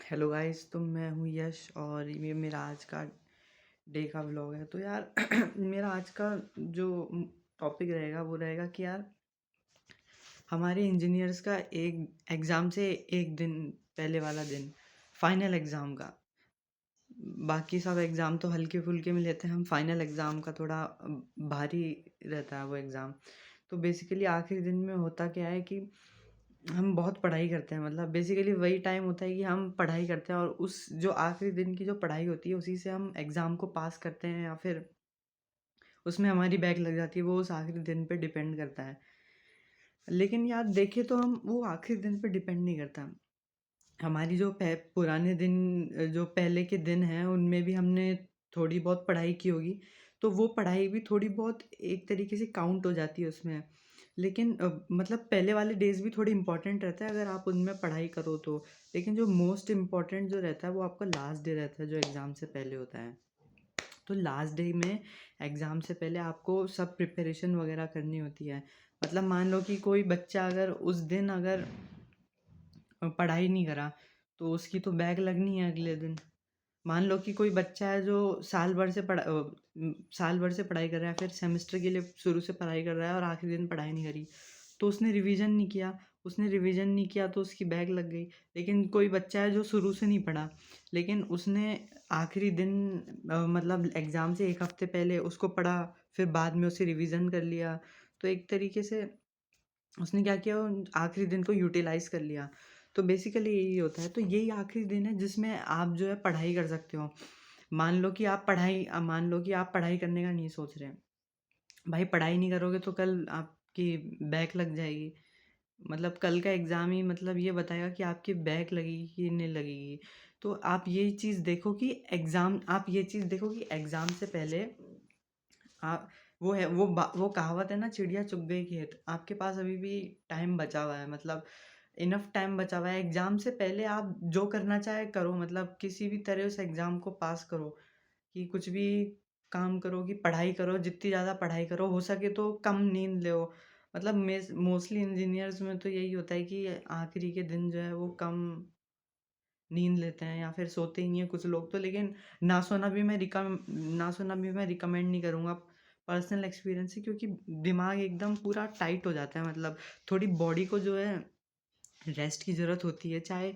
Hello guys, तो मैं हूँ यश और ये मेरा आज का डे का व्लॉग है। तो यार मेरा आज का जो टॉपिक रहेगा वो रहेगा कि यार हमारे इंजीनियर्स का एक एग्ज़ाम से एक दिन पहले वाला दिन, फाइनल एग्ज़ाम का। बाकी सब एग्ज़ाम तो हल्के फुल्के में लेते हैं, हम फाइनल एग्ज़ाम का थोड़ा भारी रहता है वो एग्ज़ाम। तो बेसिकली आखिरी दिन में होता क्या है कि हम बहुत पढ़ाई करते हैं, मतलब बेसिकली वही टाइम होता है कि हम पढ़ाई करते हैं और उस जो आखिरी दिन की जो पढ़ाई होती है उसी से हम एग्ज़ाम को पास करते हैं या फिर उसमें हमारी बैक लग जाती है, वो उस आखिरी दिन पे डिपेंड करता है। लेकिन यार देखें तो हम वो आखिरी दिन पे डिपेंड नहीं करता। हमारी जो पुराने दिन जो पहले के दिन हैं उनमें भी हमने थोड़ी बहुत पढ़ाई की होगी, तो वो पढ़ाई भी थोड़ी बहुत एक तरीके से काउंट हो जाती है उसमें। लेकिन मतलब पहले वाले डेज़ भी थोड़ी इम्पोर्टेंट रहता है अगर आप उनमें पढ़ाई करो तो। लेकिन जो मोस्ट इम्पोर्टेंट जो रहता है वो आपका लास्ट डे रहता है जो एग्ज़ाम से पहले होता है। तो लास्ट डे में एग्ज़ाम से पहले आपको सब प्रिपरेशन वगैरह करनी होती है। मतलब मान लो कि कोई बच्चा अगर उस दिन अगर पढ़ाई नहीं करा तो उसकी तो बैक लगनी है अगले दिन। मान लो कि कोई बच्चा है जो साल भर से पढ़ाई कर रहा है, फिर सेमेस्टर के लिए शुरू से पढ़ाई कर रहा है और आखिरी दिन पढ़ाई नहीं करी, तो उसने रिवीजन नहीं किया तो उसकी बैक लग गई। लेकिन कोई बच्चा है जो शुरू से नहीं पढ़ा, लेकिन उसने आखिरी दिन मतलब एग्ज़ाम से एक हफ्ते पहले उसको पढ़ा, फिर बाद में उसे रिवीजन कर लिया, तो एक तरीके से उसने क्या किया, आखिरी दिन को यूटिलाइज़ कर लिया। तो बेसिकली यही होता है, तो यही आखिरी दिन है जिसमें आप जो है पढ़ाई कर सकते हो। मान लो कि आप पढ़ाई करने का नहीं सोच रहे हैं। भाई पढ़ाई नहीं करोगे तो कल आपकी बैक लग जाएगी। मतलब कल का एग्ज़ाम ही मतलब ये बताएगा कि आपकी बैक लगेगी कि नहीं लगेगी। तो आप ये चीज़ देखो कि एग्ज़ाम से पहले आप वो कहावत है ना, चिड़िया चुग गई खेत। आपके पास अभी भी टाइम बचा हुआ है, मतलब इनफ टाइम बचा हुआ है। एग्ज़ाम से पहले आप जो करना चाहे करो, मतलब किसी भी तरह उस एग्ज़ाम को पास करो, कि कुछ भी काम करो, कि पढ़ाई करो, जितनी ज़्यादा पढ़ाई करो, हो सके तो कम नींद लो। मतलब मोस्टली इंजीनियर्स में तो यही होता है कि आखिरी के दिन जो है वो कम नींद लेते हैं या फिर सोते ही नहीं हैं कुछ लोग तो। लेकिन ना सोना भी मैं रिकमेंड नहीं करूँगा, पर्सनल एक्सपीरियंस से, क्योंकि दिमाग एकदम पूरा टाइट हो जाता है। मतलब थोड़ी बॉडी को जो है रेस्ट की ज़रूरत होती है, चाहे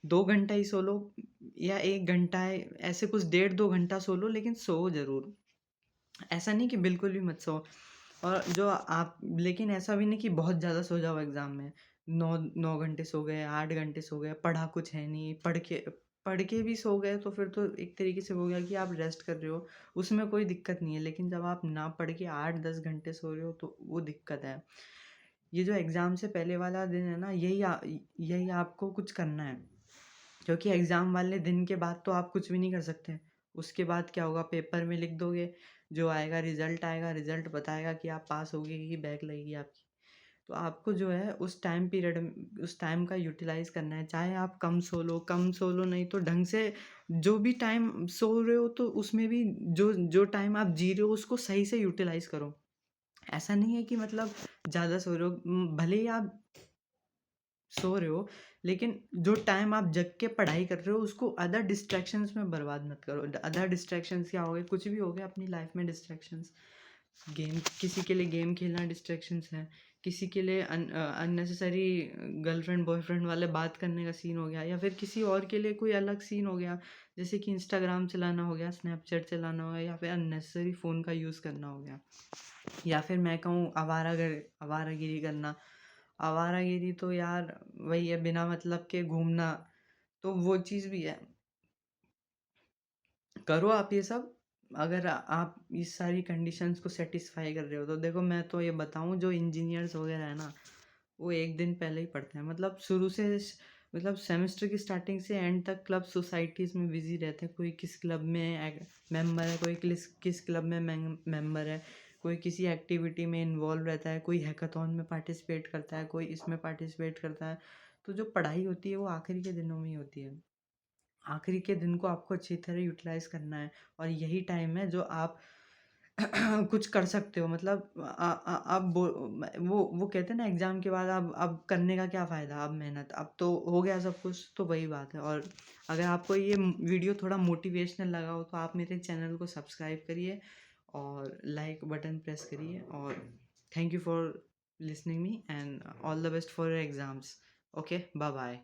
2 घंटा ही सो लो या 1 घंटा है, ऐसे कुछ 1.5-2 घंटा सो लो, लेकिन सो ज़रूर। ऐसा नहीं कि बिल्कुल भी मत सो। और जो आप लेकिन ऐसा भी नहीं कि बहुत ज़्यादा सो जाओ एग्ज़ाम में। 9 घंटे सो गए, 8 घंटे सो गए, पढ़ा कुछ है नहीं, पढ़ के भी सो गए तो फिर तो एक तरीके से हो गया कि आप रेस्ट कर रहे हो, उसमें कोई दिक्कत नहीं है। लेकिन जब आप ना पढ़ के 8-10 घंटे सो रहे हो तो वो दिक्कत है। ये जो एग्ज़ाम से पहले वाला दिन है ना, यही आपको कुछ करना है। क्योंकि एग्ज़ाम वाले दिन के बाद तो आप कुछ भी नहीं कर सकते। उसके बाद क्या होगा, पेपर में लिख दोगे, जो आएगा रिज़ल्ट बताएगा कि आप पास हो गए कि बैक लगेगी आपकी। तो आपको जो है उस टाइम का यूटिलाइज़ करना है। चाहे आप कम सो लो नहीं तो ढंग से जो भी टाइम सो रहे हो तो उसमें भी जो जो टाइम आप जी रहे हो उसको सही से यूटिलाइज़ करो। ऐसा नहीं है कि मतलब ज़्यादा सो रहे हो, भले ही आप सो रहे हो, लेकिन जो टाइम आप जग के पढ़ाई कर रहे हो उसको अदर डिस्ट्रैक्शंस में बर्बाद मत करो। अदर डिस्ट्रैक्शंस क्या हो गए, कुछ भी हो गए अपनी लाइफ में डिस्ट्रैक्शंस। गेम, किसी के लिए गेम खेलना डिस्ट्रैक्शंस है, किसी के लिए अननेसेसरी गर्लफ्रेंड बॉयफ्रेंड वाले बात करने का सीन हो गया, या फिर किसी और के लिए कोई अलग सीन हो गया, जैसे कि इंस्टाग्राम चलाना हो गया, स्नैपचैट चलाना हो गया, या फिर अननेसेसरी फ़ोन का यूज़ करना हो गया, या फिर मैं कहूँ आवारागिरी करना। आवारागिरी तो यार वही है, बिना मतलब के घूमना, तो वो चीज़ भी है। करो आप ये सब, अगर आप इस सारी कंडीशंस को सेटिस्फाई कर रहे हो तो। देखो मैं तो ये बताऊँ, जो इंजीनियर्स वगैरह है ना, वो एक दिन पहले ही पढ़ते हैं, मतलब शुरू से मतलब सेमेस्टर की स्टार्टिंग से एंड तक क्लब सोसाइटीज़ में बिजी रहते हैं। कोई किस क्लब में मेंबर है, कोई किस क्लब में मेंबर है, कोई किसी एक्टिविटी में इन्वॉल्व रहता है, कोई हैकाथॉन में पार्टिसिपेट करता है, कोई इसमें पार्टिसिपेट करता है। तो जो पढ़ाई होती है वो आखिरी के दिनों में ही होती है। आखिरी के दिन को आपको अच्छी तरह यूटिलाइज़ करना है, और यही टाइम है जो आप कुछ कर सकते हो, मतलब आप वो कहते हैं ना एग्ज़ाम के बाद अब करने का क्या फ़ायदा, अब मेहनत, अब तो हो गया सब कुछ, तो वही बात है। और अगर आपको ये वीडियो थोड़ा मोटिवेशनल लगा हो तो आप मेरे चैनल को सब्सक्राइब करिए और लाइक बटन प्रेस करिए। और thank you for listening me and all the best for your exams. Okay, bye bye.